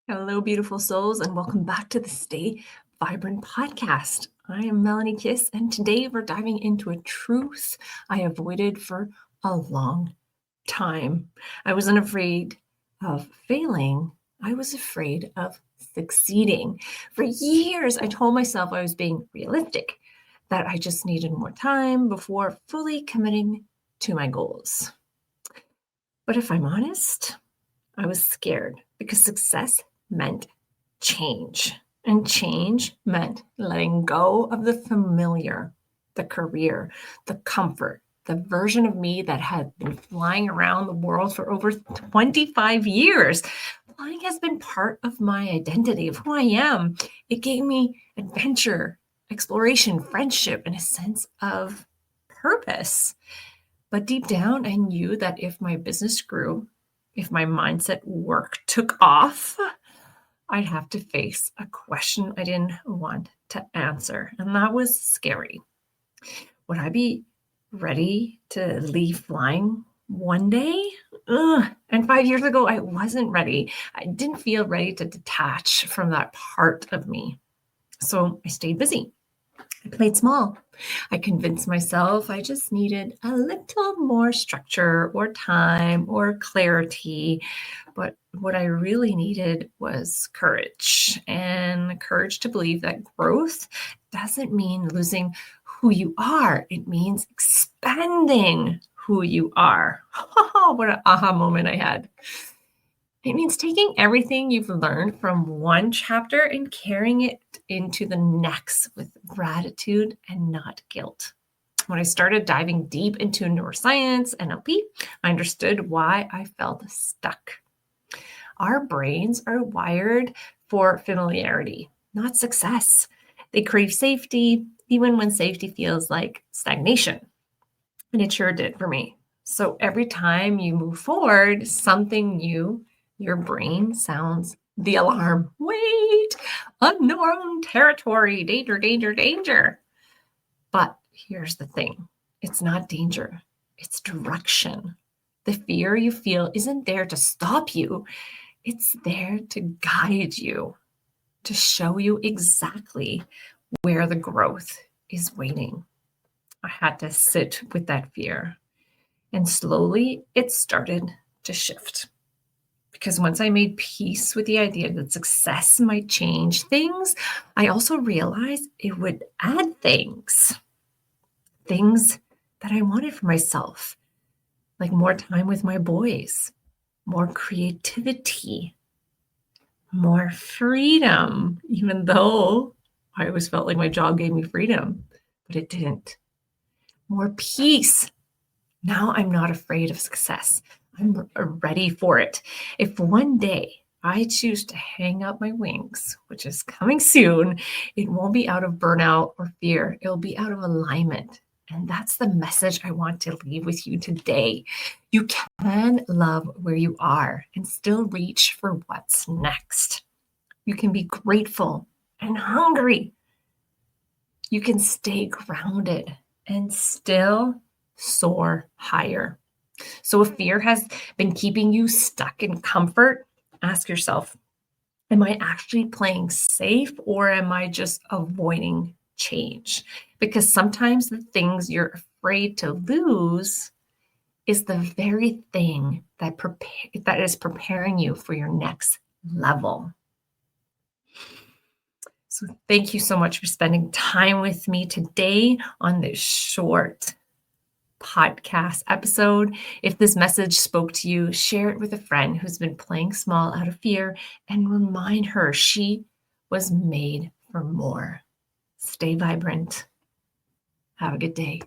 Hello, beautiful souls, and welcome back to the Stay Vibrant podcast. I am Melanie Kiss, and today we're diving into a truth I avoided for a long time. I wasn't afraid of failing, I was afraid of succeeding. For years, I told myself I was being realistic, that I just needed more time before fully committing to my goals. But if I'm honest, I was scared because success meant change. And change meant letting go of the familiar, the career, the comfort, the version of me that had been flying around the world for over 25 years. Flying has been part of my identity, of who I am. It gave me adventure, exploration, friendship, and a sense of purpose. But deep down, I knew that if my business grew, if my mindset work took off, I'd have to face a question I didn't want to answer. And that was scary. Would I be ready to leave flying one day? And 5 years ago, I wasn't ready. I didn't feel ready to detach from that part of me. So I stayed busy. I played small. I convinced myself I just needed a little more structure or time or clarity. But what I really needed was courage, and courage to believe that growth doesn't mean losing who you are. It means expanding who you are. What an aha moment I had. It means taking everything you've learned from one chapter and carrying it into the next with gratitude and not guilt. When I started diving deep into neuroscience and NLP, I understood why I felt stuck. Our brains are wired for familiarity, not success. They crave safety, even when safety feels like stagnation. And it sure did for me. So every time you move forward, something new, your brain sounds the alarm. Wait, unknown territory, danger, danger, danger. But here's the thing. It's not danger. It's direction. The fear you feel isn't there to stop you. It's there to guide you, to show you exactly where the growth is waiting. I had to sit with that fear. And slowly it started to shift. Because once I made peace with the idea that success might change things, I also realized it would add things that I wanted for myself, like more time with my boys, more creativity, more freedom, even though I always felt like my job gave me freedom, but it didn't. More peace. Now I'm not afraid of success. I'm ready for it. If one day I choose to hang up my wings, which is coming soon, it won't be out of burnout or fear. It'll be out of alignment. And that's the message I want to leave with you today. You can love where you are and still reach for what's next. You can be grateful and hungry. You can stay grounded and still soar higher. So if fear has been keeping you stuck in comfort, ask yourself, am I actually playing safe or am I just avoiding change? Because sometimes the things you're afraid to lose is the very thing that is preparing you for your next level. So thank you so much for spending time with me today on this short podcast episode. If this message spoke to you, share it with a friend who's been playing small out of fear and remind her she was made for more. Stay vibrant. Have a good day.